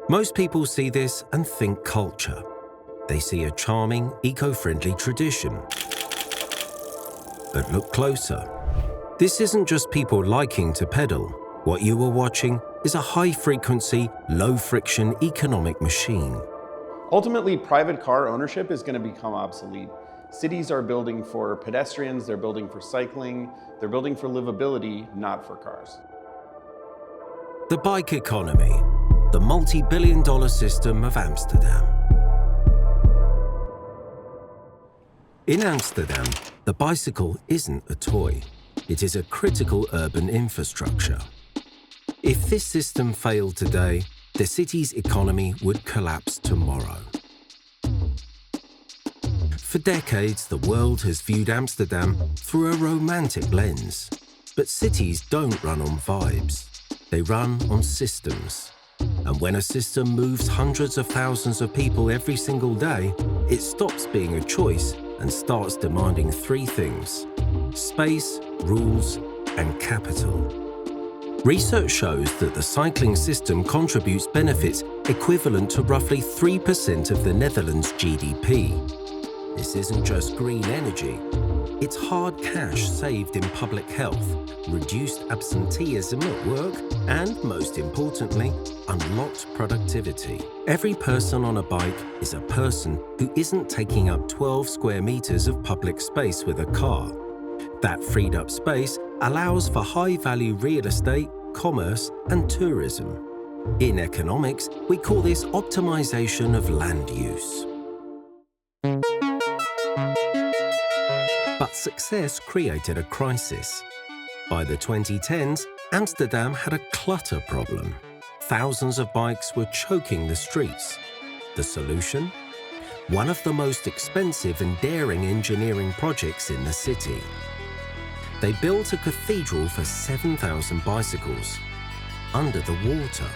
Most people see this and think culture. They see a charming, eco-friendly tradition. But look closer. This isn't just people liking to pedal. What you are watching is a high-frequency, low-friction economic machine. Ultimately, private car ownership is going to become obsolete. Cities are building for pedestrians, they're building for cycling, they're building for livability, not for cars. The bike economy, the multi-billion-dollar system of Amsterdam. In Amsterdam, the bicycle isn't a toy. It is a critical urban infrastructure. If this system failed today, the city's economy would collapse tomorrow. For decades, the world has viewed Amsterdam through a romantic lens. But cities don't run on vibes. They run on systems. And when a system moves hundreds of thousands of people every single day, it stops being a choice and starts demanding three things: space, rules, and capital. Research shows that the cycling system contributes benefits equivalent to roughly 3% of the Netherlands GDP. This isn't just green energy. It's hard cash saved in public health, reduced absenteeism at work, and, most importantly, unlocked productivity. Every person on a bike is a person who isn't taking up 12 square meters of public space with a car. That freed up space allows for high-value real estate, commerce, and tourism. In economics, we call this optimization of land use. But success created a crisis. By the 2010s, Amsterdam had a clutter problem. Thousands of bikes were choking the streets. The solution? One of the most expensive and daring engineering projects in the city. They built a cathedral for 7,000 bicycles, under the water.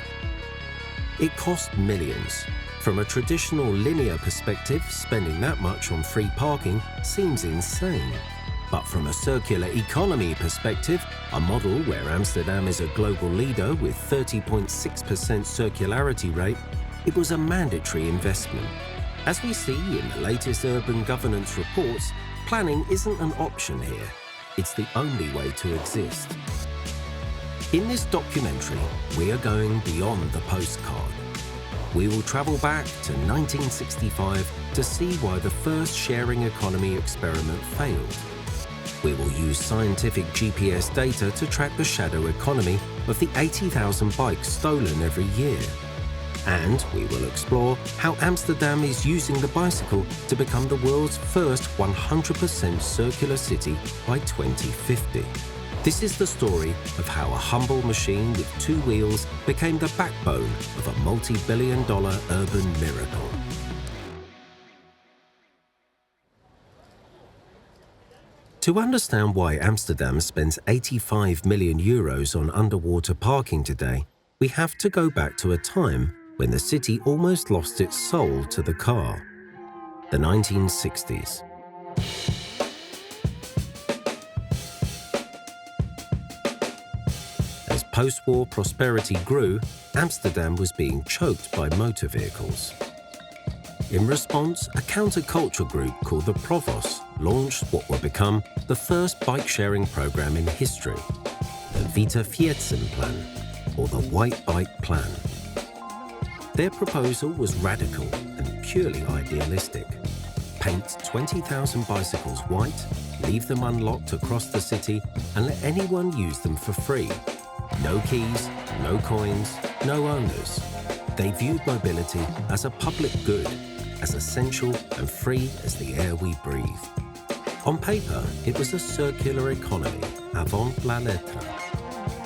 It cost millions. From a traditional linear perspective, spending that much on free parking seems insane. But from a circular economy perspective, a model where Amsterdam is a global leader with 30.6% circularity rate, it was a mandatory investment. As we see in the latest urban governance reports, planning isn't an option here. It's the only way to exist. In this documentary, we are going beyond the postcard. We will travel back to 1965 to see why the first sharing economy experiment failed. We will use scientific GPS data to track the shadow economy of the 80,000 bikes stolen every year. And we will explore how Amsterdam is using the bicycle to become the world's first 100% circular city by 2050. This is the story of how a humble machine with two wheels became the backbone of a multi-billion-dollar urban miracle. To understand why Amsterdam spends 85 million euros on underwater parking today, we have to go back to a time when the city almost lost its soul to the car. The 1960s. As post-war prosperity grew, Amsterdam was being choked by motor vehicles. In response, a counterculture group called the Provost launched what would become the first bike-sharing program in history, the Witte Fietsen Plan, or the White Bike Plan. Their proposal was radical and purely idealistic. Paint 20,000 bicycles white, leave them unlocked across the city, and let anyone use them for free. No keys, no coins, no owners. They viewed mobility as a public good, as essential and free as the air we breathe. On paper, it was a circular economy, avant la lettre.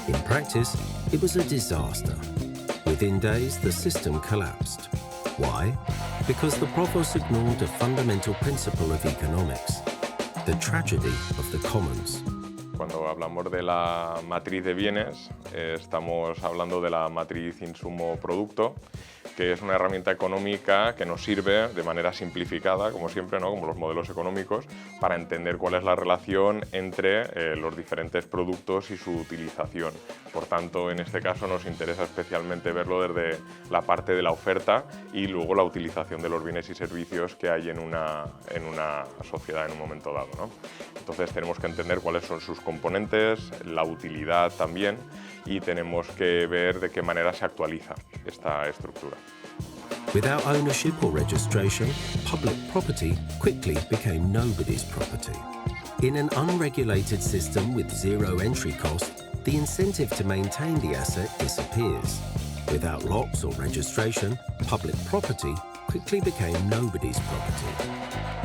In practice, it was a disaster. Within days, the system collapsed. Why? Because the Provost ignored a fundamental principle of economics, the tragedy of the commons. Cuando hablamos de la matriz de bienes, estamos hablando de la matriz insumo-producto, que es una herramienta económica que nos sirve de manera simplificada, como siempre, ¿no? Como los modelos económicos, para entender cuál es la relación entre los diferentes productos y su utilización. Por tanto, en este caso nos interesa especialmente verlo desde la parte de la oferta y luego la utilización de los bienes y servicios que hay en una sociedad en un momento dado, ¿no? Entonces tenemos que entender cuáles son sus componentes, la utilidad también, y tenemos que ver de qué manera se actualiza esta estructura. Without ownership or registration, public property quickly became nobody's property. In an unregulated system with zero entry cost, the incentive to maintain the asset disappears. Without locks or registration, public property quickly became nobody's property.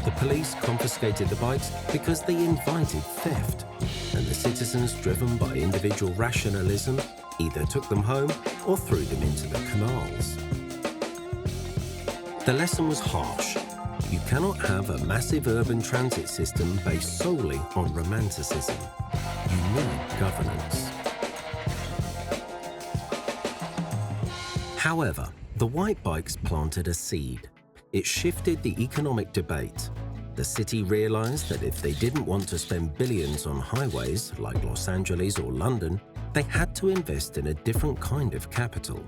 The police confiscated the bikes because they invited theft, and the citizens, driven by individual rationalism, either took them home or threw them into the canals. The lesson was harsh. You cannot have a massive urban transit system based solely on romanticism. You need governance. However, the white bikes planted a seed. It shifted the economic debate. The city realized that if they didn't want to spend billions on highways like Los Angeles or London, they had to invest in a different kind of capital.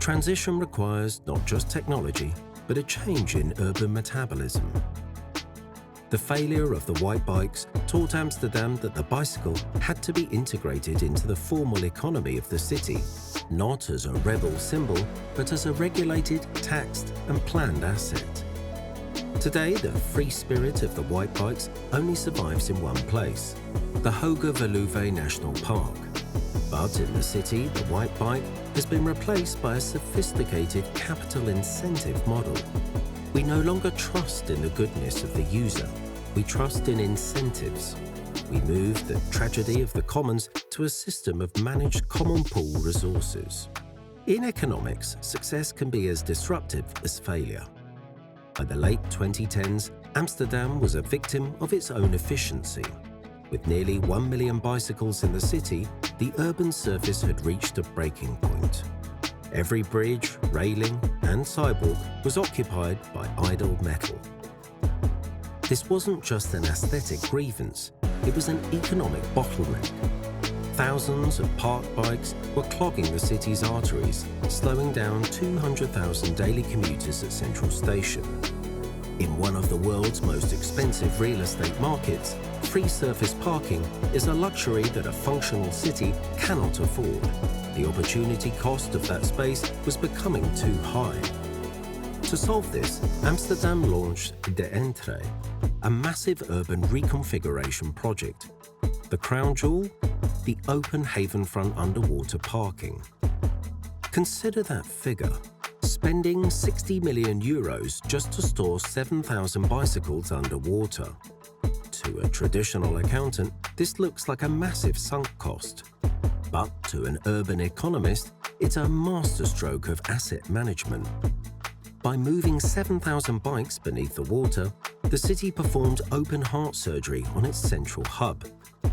Transition requires not just technology, but a change in urban metabolism. The failure of the white bikes taught Amsterdam that the bicycle had to be integrated into the formal economy of the city, not as a rebel symbol, but as a regulated, taxed and planned asset. Today, the free spirit of the white bikes only survives in one place, the Hoge Veluwe National Park. But in the city, the white bike has been replaced by a sophisticated capital incentive model. We no longer trust in the goodness of the user. We trust in incentives. We moved the tragedy of the commons to a system of managed common pool resources. In economics, success can be as disruptive as failure. By the late 2010s, Amsterdam was a victim of its own efficiency. With nearly 1 million bicycles in the city, the urban surface had reached a breaking point. Every bridge, railing, and sidewalk was occupied by idle metal. This wasn't just an aesthetic grievance, it was an economic bottleneck. Thousands of parked bikes were clogging the city's arteries, slowing down 200,000 daily commuters at Central Station. In one of the world's most expensive real estate markets, free surface parking is a luxury that a functional city cannot afford. The opportunity cost of that space was becoming too high. To solve this, Amsterdam launched the Entree, a massive urban reconfiguration project. The crown jewel? The open havenfront underwater parking. Consider that figure, spending 60 million euros just to store 7,000 bicycles underwater. To a traditional accountant, this looks like a massive sunk cost. But to an urban economist, it's a masterstroke of asset management. By moving 7,000 bikes beneath the water, the city performed open heart surgery on its central hub.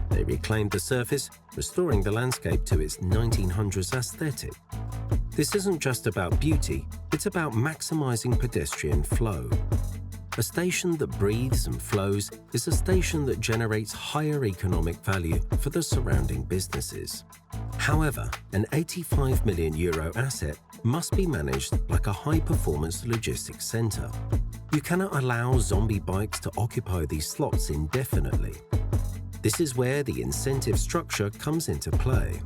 They reclaimed the surface, restoring the landscape to its 1900s aesthetic. This isn't just about beauty, it's about maximizing pedestrian flow. A station that breathes and flows is a station that generates higher economic value for the surrounding businesses. However, an €85 million asset must be managed like a high-performance logistics center. You cannot allow zombie bikes to occupy these slots indefinitely. This is where the incentive structure comes into play.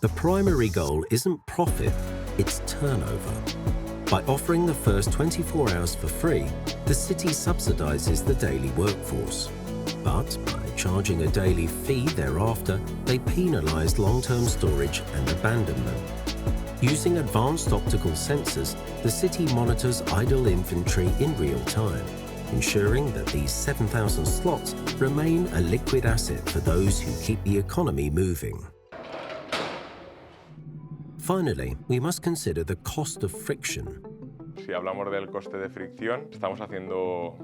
The primary goal isn't profit, it's turnover. By offering the first 24 hours for free, the city subsidizes the daily workforce. But by charging a daily fee thereafter, they penalize long-term storage and abandonment. Using advanced optical sensors, the city monitors idle inventory in real time, ensuring that these 7,000 slots remain a liquid asset for those who keep the economy moving. Finally, we must consider the cost of friction. si hablamos del coste de fricción, estamos haciendo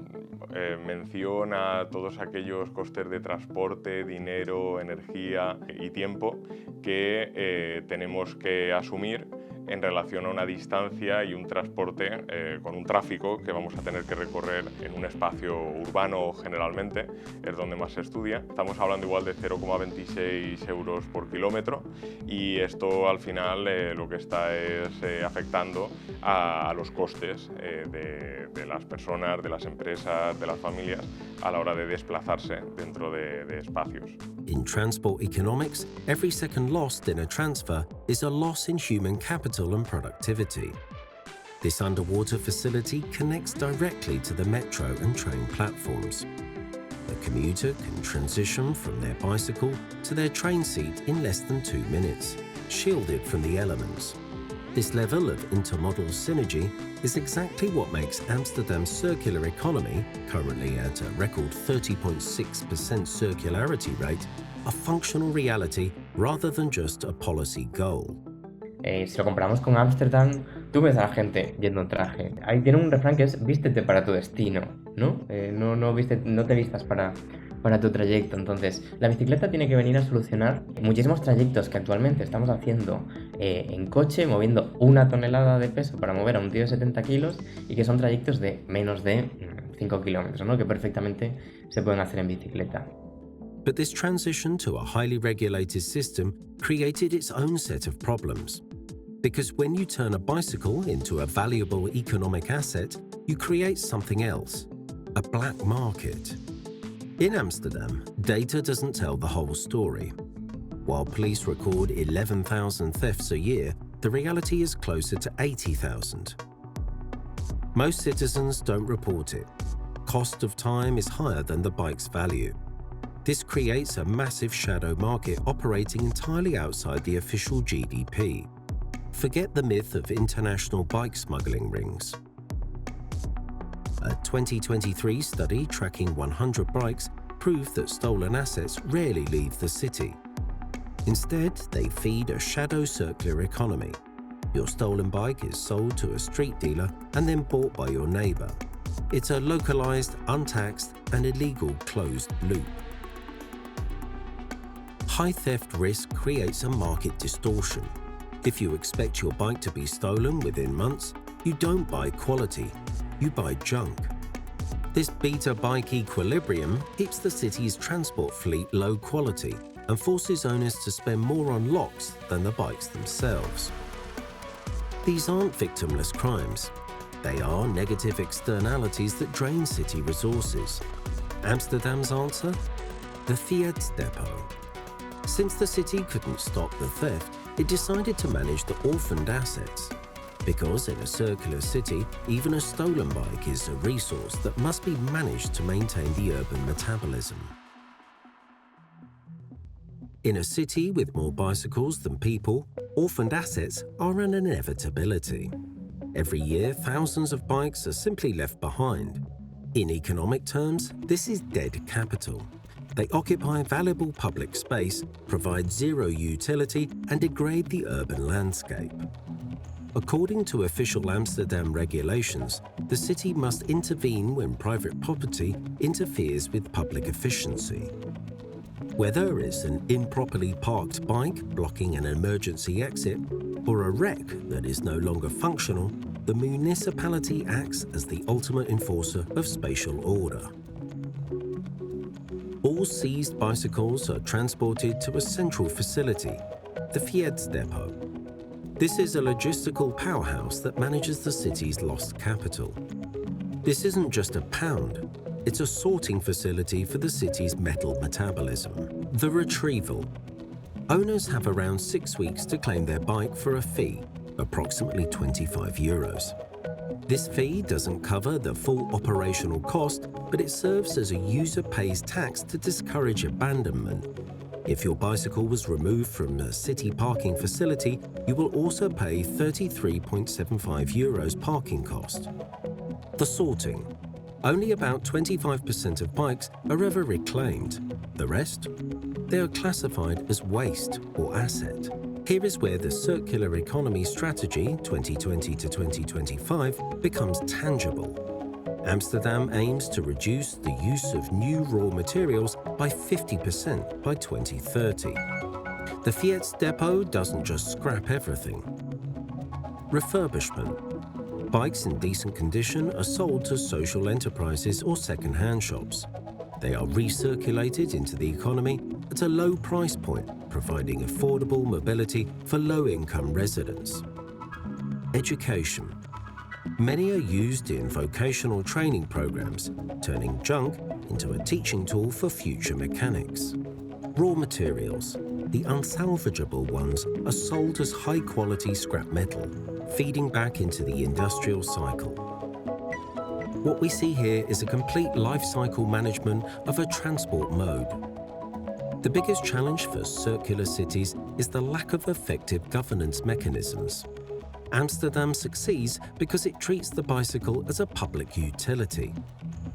mención a todos aquellos costes de transporte, dinero, energía y tiempo que tenemos que asumir en relación a una distancia y un transporte con un tráfico que vamos a tener que recorrer en un espacio urbano generalmente, es donde más se estudia. Estamos hablando igual de 0,26 euros por kilómetro y esto al final lo que está es afectando a los costes de las personas, de las empresas, de las familias a la hora de desplazarse dentro de espacios. In transport economics, every second lost in a transfer is a loss in human capital and productivity. This underwater facility connects directly to the metro and train platforms. The commuter can transition from their bicycle to their train seat in less than 2 minutes, shielded from the elements. This level of intermodal synergy is exactly what makes Amsterdam's circular economy, currently at a record 30.6% circularity rate, a functional reality rather than just a policy goal. Si lo comparamos con Amsterdam, tú ves a la gente yendo en traje. Ahí tiene un refrán que es vístete para tu destino, ¿no? No te vistas para tu trayecto. Entonces, la bicicleta tiene que venir a solucionar muchísimos trayectos que actualmente estamos haciendo en coche, moviendo 1 tonelada de peso para mover a un tío de 70 kilos y que son trayectos de menos de 5 kilómetros, ¿no? Que perfectamente se pueden hacer en bicicleta. But this transition to a highly regulated system created its own set of problems. Because when you turn a bicycle into a valuable economic asset, you create something else, a black market. In Amsterdam, data doesn't tell the whole story. While police record 11,000 thefts a year, the reality is closer to 80,000. Most citizens don't report it. Cost of time is higher than the bike's value. This creates a massive shadow market operating entirely outside the official GDP. Forget the myth of international bike smuggling rings. A 2023 study tracking 100 bikes proved that stolen assets rarely leave the city. Instead, they feed a shadow circular economy. Your stolen bike is sold to a street dealer and then bought by your neighbor. It's a localized, untaxed, and illegal closed loop. High theft risk creates a market distortion. If you expect your bike to be stolen within months, you don't buy quality, you buy junk. This beta bike equilibrium keeps the city's transport fleet low quality and forces owners to spend more on locks than the bikes themselves. These aren't victimless crimes. They are negative externalities that drain city resources. Amsterdam's answer? The fiat depot. Since the city couldn't stop the theft, it decided to manage the orphaned assets. Because in a circular city, even a stolen bike is a resource that must be managed to maintain the urban metabolism. In a city with more bicycles than people, orphaned assets are an inevitability. Every year, thousands of bikes are simply left behind. In economic terms, this is dead capital. They occupy valuable public space, provide zero utility, and degrade the urban landscape. According to official Amsterdam regulations, the city must intervene when private property interferes with public efficiency. Whether it's an improperly parked bike blocking an emergency exit or a wreck that is no longer functional, the municipality acts as the ultimate enforcer of spatial order. All seized bicycles are transported to a central facility, the Fiat depot. This is a logistical powerhouse that manages the city's lost capital. This isn't just a pound, it's a sorting facility for the city's metal metabolism. The retrieval. Owners have around 6 weeks to claim their bike for a fee, approximately 25 euros. This fee doesn't cover the full operational cost, but it serves as a user pays tax to discourage abandonment. If your bicycle was removed from a city parking facility, you will also pay 33.75 euros parking cost. The sorting. Only about 25% of bikes are ever reclaimed. The rest? They are classified as waste or asset, Here is where the Circular Economy Strategy 2020 to 2025 becomes tangible. Amsterdam aims to reduce the use of new raw materials by 50% by 2030. The Fiat depot doesn't just scrap everything. Refurbishment. Bikes in decent condition are sold to social enterprises or second-hand shops. They are recirculated into the economy at a low price point, providing affordable mobility for low-income residents. Education. Many are used in vocational training programs, turning junk into a teaching tool for future mechanics. Raw materials. The unsalvageable ones are sold as high-quality scrap metal, feeding back into the industrial cycle. What we see here is a complete life cycle management of a transport mode. The biggest challenge for circular cities is the lack of effective governance mechanisms. Amsterdam succeeds because it treats the bicycle as a public utility.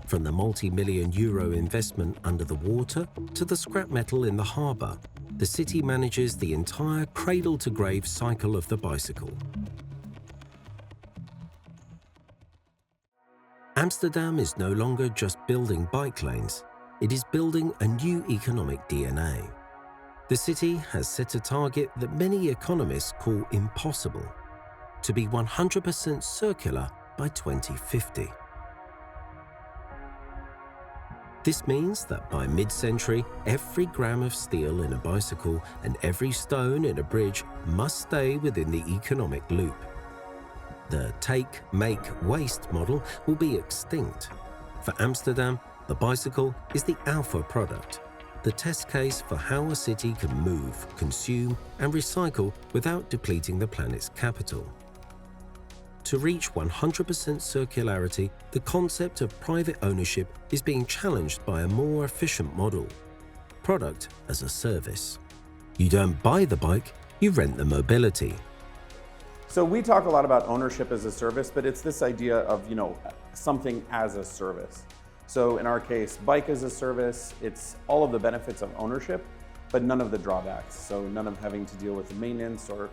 From the multi-million euro investment under the water to the scrap metal in the harbour, the city manages the entire cradle-to-grave cycle of the bicycle. Amsterdam is no longer just building bike lanes, it is building a new economic DNA. The city has set a target that many economists call impossible: to be 100% circular by 2050. This means that by mid-century, every gram of steel in a bicycle and every stone in a bridge must stay within the economic loop. The take, make, waste model will be extinct. For Amsterdam, the bicycle is the alpha product, the test case for how a city can move, consume, and recycle without depleting the planet's capital. To reach 100% circularity, the concept of private ownership is being challenged by a more efficient model: product as a service. You don't buy the bike, you rent the mobility. So we talk a lot about ownership as a service, but it's this idea of, something as a service. So in our case, bike as a service, it's all of the benefits of ownership, but none of the drawbacks. So none of having to deal with the maintenance or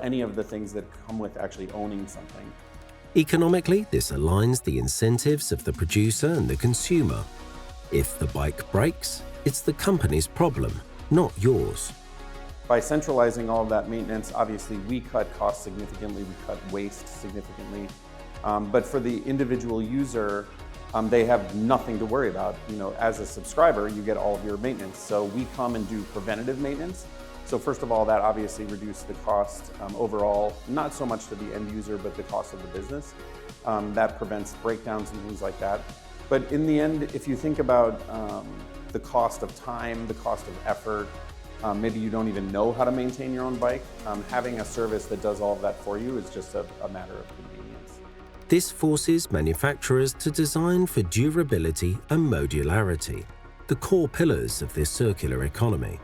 any of the things that come with actually owning something. Economically, this aligns the incentives of the producer and the consumer. If the bike breaks, it's the company's problem, not yours. By centralizing all of that maintenance, obviously we cut costs significantly, we cut waste significantly. But for the individual user, they have nothing to worry about. As a subscriber, you get all of your maintenance. So we come and do preventative maintenance. So first of all, that obviously reduced the cost overall, not so much to the end user, but the cost of the business. That prevents breakdowns and things like that. But in the end, if you think about the cost of time, the cost of effort, maybe you don't even know how to maintain your own bike, having a service that does all of that for you is just a matter of convenience. This forces manufacturers to design for durability and modularity, the core pillars of this circular economy.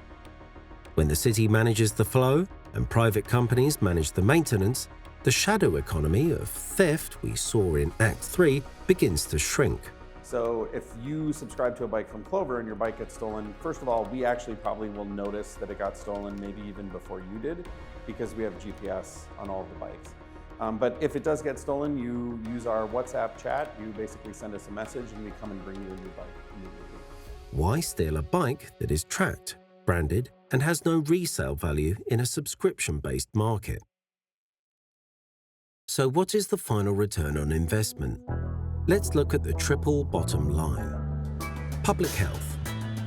When the city manages the flow and private companies manage the maintenance, the shadow economy of theft we saw in Act 3 begins to shrink. So if you subscribe to a bike from Clover and your bike gets stolen, first of all, we actually probably will notice that it got stolen maybe even before you did, because we have GPS on all of the bikes. But if it does get stolen, you use our WhatsApp chat, you basically send us a message and we come and bring you a new bike immediately. Why steal a bike that is tracked, branded, and has no resale value in a subscription-based market? So what is the final return on investment? Let's look at the triple bottom line. Public health.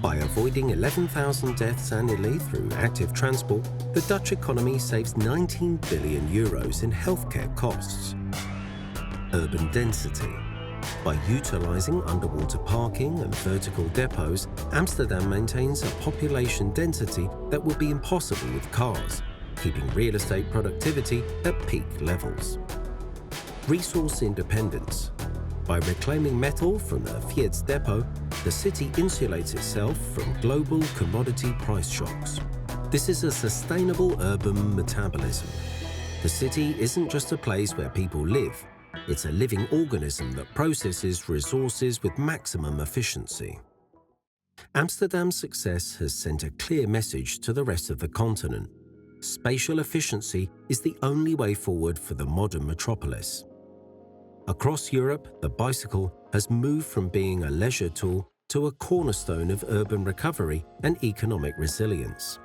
By avoiding 11,000 deaths annually through active transport, the Dutch economy saves 19 billion euros in healthcare costs. Urban density. By utilizing underwater parking and vertical depots, Amsterdam maintains a population density that would be impossible with cars, keeping real estate productivity at peak levels. Resource independence. By reclaiming metal from the Fiat depot, the city insulates itself from global commodity price shocks. This is a sustainable urban metabolism. The city isn't just a place where people live. It's a living organism that processes resources with maximum efficiency. Amsterdam's success has sent a clear message to the rest of the continent. spatial efficiency is the only way forward for the modern metropolis. Across Europe, the bicycle has moved from being a leisure tool to a cornerstone of urban recovery and economic resilience.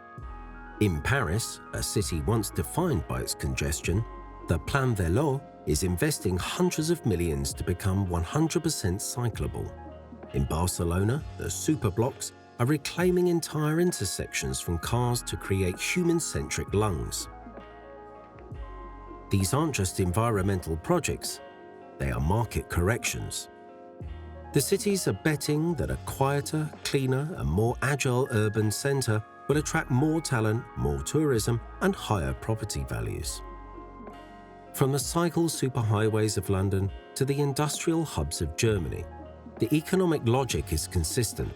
In Paris, a city once defined by its congestion, the Plan Vélo is investing hundreds of millions to become 100% cyclable. In Barcelona, the superblocks are reclaiming entire intersections from cars to create human-centric lungs. These aren't just environmental projects, they are market corrections. The cities are betting that a quieter, cleaner and more agile urban centre will attract more talent, more tourism and higher property values. From the cycle superhighways of London to the industrial hubs of Germany, the economic logic is consistent.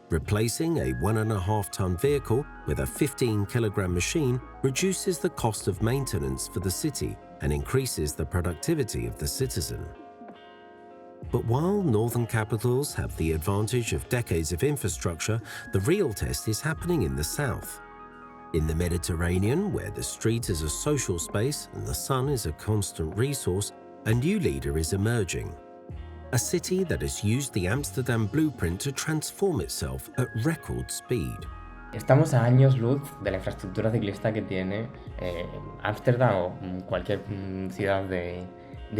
Replacing a 1.5-ton vehicle with a 15-kilogram machine reduces the cost of maintenance for the city and increases the productivity of the citizen. But while northern capitals have the advantage of decades of infrastructure, the real test is happening in the south. In the Mediterranean, where the street is a social space and the sun is a constant resource, a new leader is emerging. A city that has used the Amsterdam blueprint to transform itself at record speed. Estamos a años luz de la infraestructura ciclista que tiene Ámsterdam o cualquier ciudad de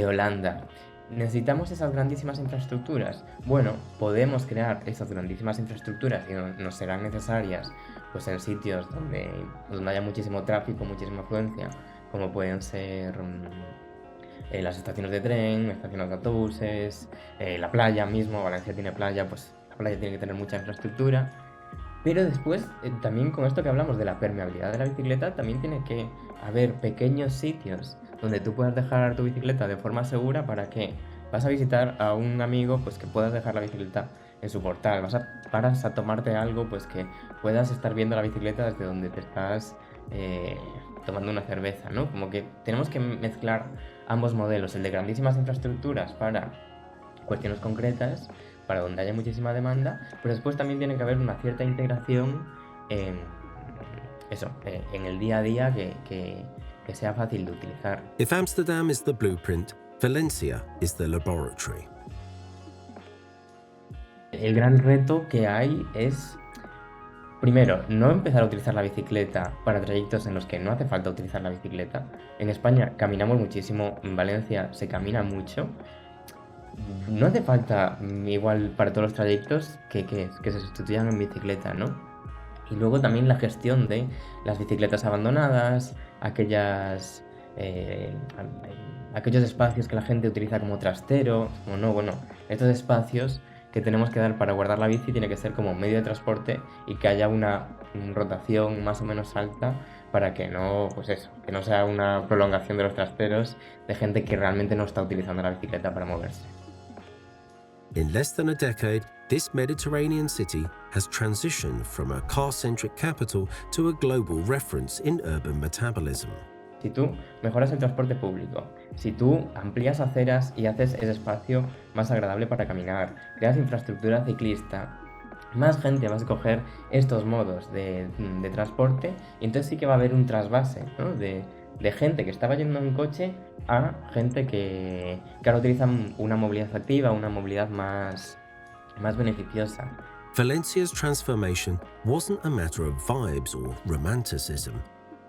Holanda. ¿Necesitamos esas grandísimas infraestructuras? Bueno, podemos crear esas grandísimas infraestructuras y nos serán necesarias pues, en sitios donde haya muchísimo tráfico, muchísima afluencia, como pueden ser las estaciones de tren, estaciones de autobuses, la playa mismo. Valencia tiene playa, pues la playa tiene que tener mucha infraestructura. Pero después, también con esto que hablamos de la permeabilidad de la bicicleta, también tiene que haber pequeños sitios donde tú puedas dejar tu bicicleta de forma segura para que vas a visitar a un amigo, pues que puedas dejar la bicicleta en su portal, vas a tomarte algo, pues que puedas estar viendo la bicicleta desde donde te estás tomando una cerveza, ¿no? Como que tenemos que mezclar ambos modelos, el de grandísimas infraestructuras para cuestiones concretas, para donde haya muchísima demanda, pero después también tiene que haber una cierta integración en el día a día que sea fácil de utilizar. If Amsterdam is the blueprint, Valencia is the laboratory. El gran reto que hay es, primero, no empezar a utilizar la bicicleta para trayectos en los que no hace falta utilizar la bicicleta. En España caminamos muchísimo, en Valencia se camina mucho. No hace falta, igual para todos los trayectos, que se sustituyan en bicicleta, ¿no? Y luego también la gestión de las bicicletas abandonadas, aquellos espacios que la gente utiliza como trastero, estos espacios que tenemos que dar para guardar la bici tiene que ser como medio de transporte y que haya una rotación más o menos alta para que no sea una prolongación de los trasteros de gente que realmente no está utilizando la bicicleta para moverse. In less than a decade, this Mediterranean city has transitioned from a car-centric capital to a global reference in urban metabolism. Si tú mejoras el transporte público, si tú amplías aceras y haces ese espacio más agradable para caminar, creas infraestructura ciclista, más gente va a escoger estos modos de transporte y entonces sí que va a haber un trasvase, ¿no? de gente que estaba yendo en coche a gente que ahora utiliza una movilidad activa, una movilidad más beneficiosa. Valencia's transformation wasn't a matter of vibes or romanticism.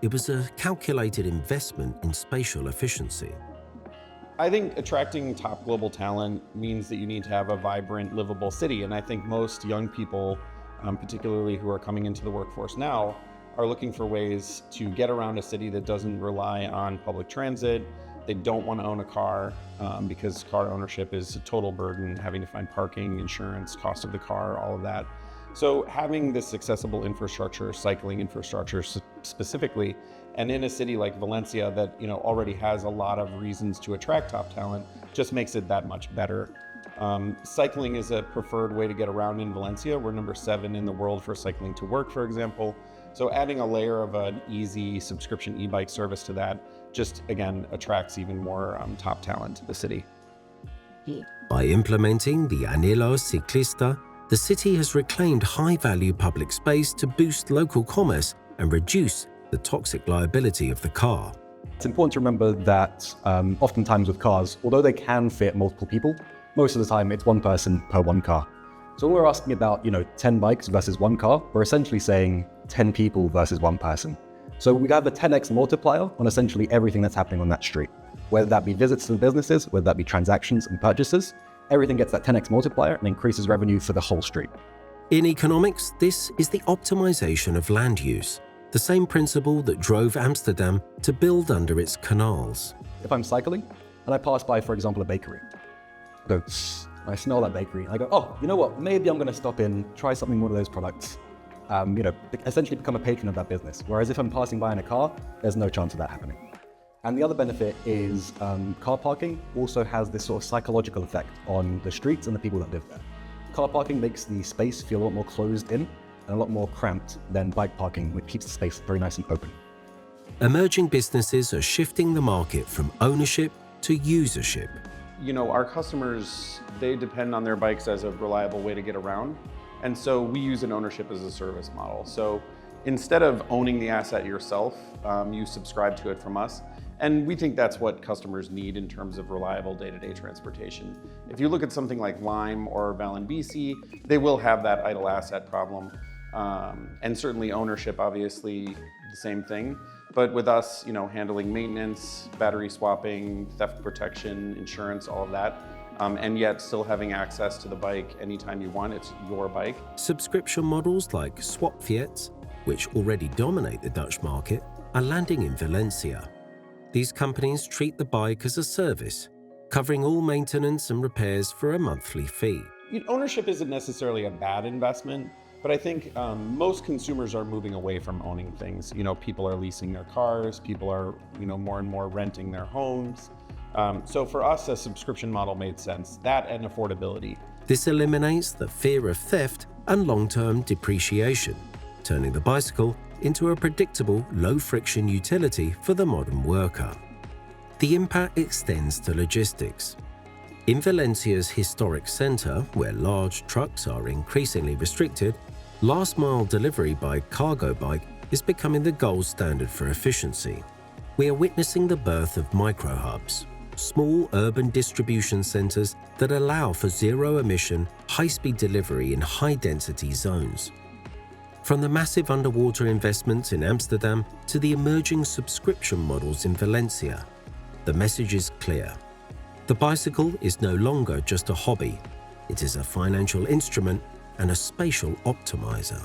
It was a calculated investment in spatial efficiency. I think attracting top global talent means that you need to have a vibrant, livable city. And I think most young people, particularly who are coming into the workforce now, are looking for ways to get around a city that doesn't rely on public transit. They don't want to own a car because car ownership is a total burden, having to find parking, insurance, cost of the car, all of that. So having this accessible infrastructure, cycling infrastructure specifically, and in a city like Valencia that already has a lot of reasons to attract top talent, just makes it that much better. Cycling is a preferred way to get around in Valencia. We're number 7 in the world for cycling to work, for example. So adding a layer of an easy subscription e-bike service to that just, again, attracts even more top talent to the city. By implementing the Anillo Ciclista, the city has reclaimed high-value public space to boost local commerce and reduce the toxic liability of the car. It's important to remember that oftentimes with cars, although they can fit multiple people, most of the time it's one person per one car. So when we're asking about, 10 bikes versus one car, we're essentially saying 10 people versus one person. So we have a 10x multiplier on essentially everything that's happening on that street. Whether that be visits to the businesses, whether that be transactions and purchases, everything gets that 10x multiplier and increases revenue for the whole street. In economics, this is the optimization of land use, the same principle that drove Amsterdam to build under its canals. If I'm cycling and I pass by, for example, a bakery, I smell that bakery and I go, oh, you know what, maybe I'm going to stop in, try something, one of those products, essentially become a patron of that business. Whereas if I'm passing by in a car, there's no chance of that happening. And the other benefit is car parking also has this sort of psychological effect on the streets and the people that live there. Car parking makes the space feel a lot more closed in and a lot more cramped than bike parking, which keeps the space very nice and open. Emerging businesses are shifting the market from ownership to usership. Our customers, they depend on their bikes as a reliable way to get around. And so we use an ownership as a service model. So instead of owning the asset yourself, you subscribe to it from us. And we think that's what customers need in terms of reliable day-to-day transportation. If you look at something like Lime or Valencia, they will have that idle asset problem. And certainly ownership, obviously, the same thing. But with us, handling maintenance, battery swapping, theft protection, insurance, all of that, and yet still having access to the bike anytime you want, it's your bike. Subscription models like swap fiats, which already dominate the Dutch market, are landing in Valencia. These companies treat the bike as a service, covering all maintenance and repairs for a monthly fee. Ownership isn't necessarily a bad investment, but I think most consumers are moving away from owning things. People are leasing their cars, people are, more and more renting their homes. So for us, a subscription model made sense, that and affordability. This eliminates the fear of theft and long-term depreciation, turning the bicycle into a predictable, low-friction utility for the modern worker. The impact extends to logistics. In Valencia's historic centre, where large trucks are increasingly restricted, last-mile delivery by cargo bike is becoming the gold standard for efficiency. We are witnessing the birth of micro-hubs, small urban distribution centres that allow for zero-emission, high-speed delivery in high-density zones. From the massive underwater investments in Amsterdam to the emerging subscription models in Valencia, the message is clear. The bicycle is no longer just a hobby. It is a financial instrument and a spatial optimizer.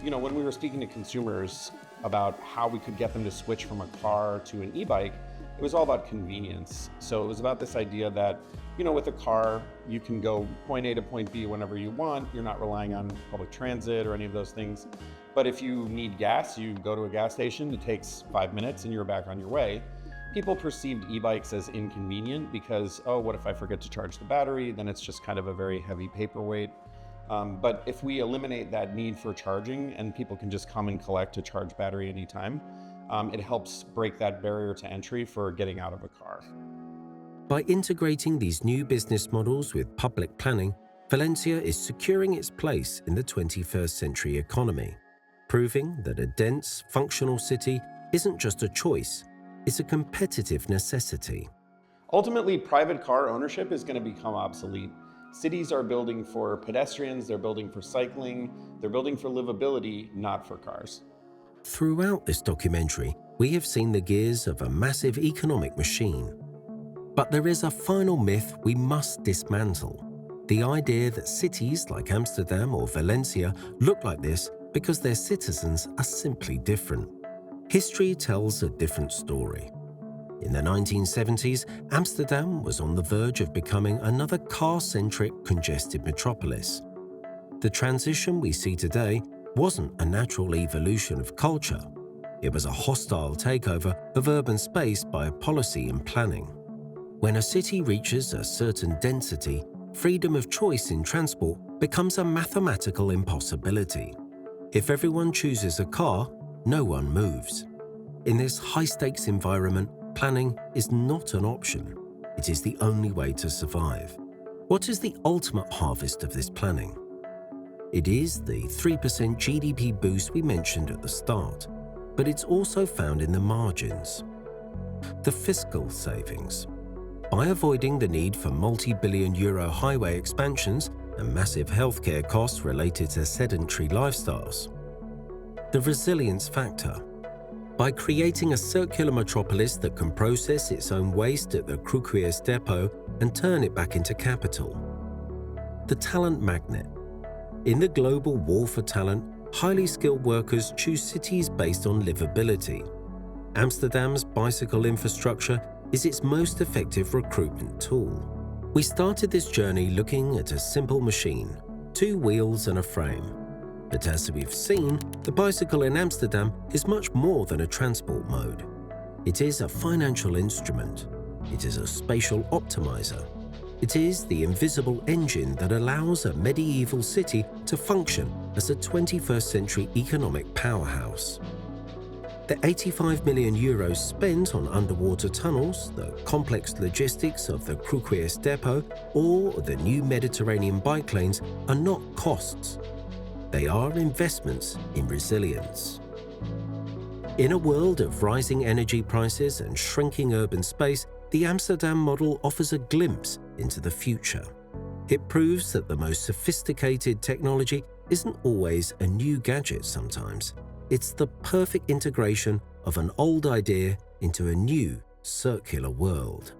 When we were speaking to consumers about how we could get them to switch from a car to an e-bike, it was all about convenience. So it was about this idea that, with a car, you can go point A to point B whenever you want. You're not relying on public transit or any of those things. But if you need gas, you go to a gas station, it takes 5 minutes and you're back on your way. People perceived e-bikes as inconvenient because, what if I forget to charge the battery? Then it's just kind of a very heavy paperweight. But if we eliminate that need for charging and people can just come and collect a charged battery anytime, it helps break that barrier to entry for getting out of a car. By integrating these new business models with public planning, Valencia is securing its place in the 21st century economy, proving that a dense, functional city isn't just a choice, it's a competitive necessity. Ultimately, private car ownership is going to become obsolete. Cities are building for pedestrians, they're building for cycling, they're building for livability, not for cars. Throughout this documentary, we have seen the gears of a massive economic machine. But there is a final myth we must dismantle. The idea that cities like Amsterdam or Valencia look like this because their citizens are simply different. History tells a different story. In the 1970s, Amsterdam was on the verge of becoming another car-centric, congested metropolis. The transition we see today wasn't a natural evolution of culture. It was a hostile takeover of urban space by policy and planning. When a city reaches a certain density, freedom of choice in transport becomes a mathematical impossibility. If everyone chooses a car, no one moves. In this high-stakes environment, planning is not an option. It is the only way to survive. What is the ultimate harvest of this planning? It is the 3% GDP boost we mentioned at the start. but it's also found in the margins. The fiscal savings. By avoiding the need for multi-billion euro highway expansions and massive healthcare costs related to sedentary lifestyles. The resilience factor. By creating a circular metropolis that can process its own waste at the Cruquiers depot and turn it back into capital. The talent magnet. In the global war for talent, highly skilled workers choose cities based on livability. Amsterdam's bicycle infrastructure is its most effective recruitment tool. We started this journey looking at a simple machine, 2 wheels and a frame. But as we've seen, the bicycle in Amsterdam is much more than a transport mode. It is a financial instrument. It is a spatial optimizer. It is the invisible engine that allows a medieval city to function as a 21st century economic powerhouse. The 85 million euros spent on underwater tunnels, the complex logistics of the Cruquiers depot, or the new Mediterranean bike lanes are not costs. They are investments in resilience. In a world of rising energy prices and shrinking urban space, the Amsterdam model offers a glimpse into the future. It proves that the most sophisticated technology isn't always a new gadget sometimes. It's the perfect integration of an old idea into a new circular world.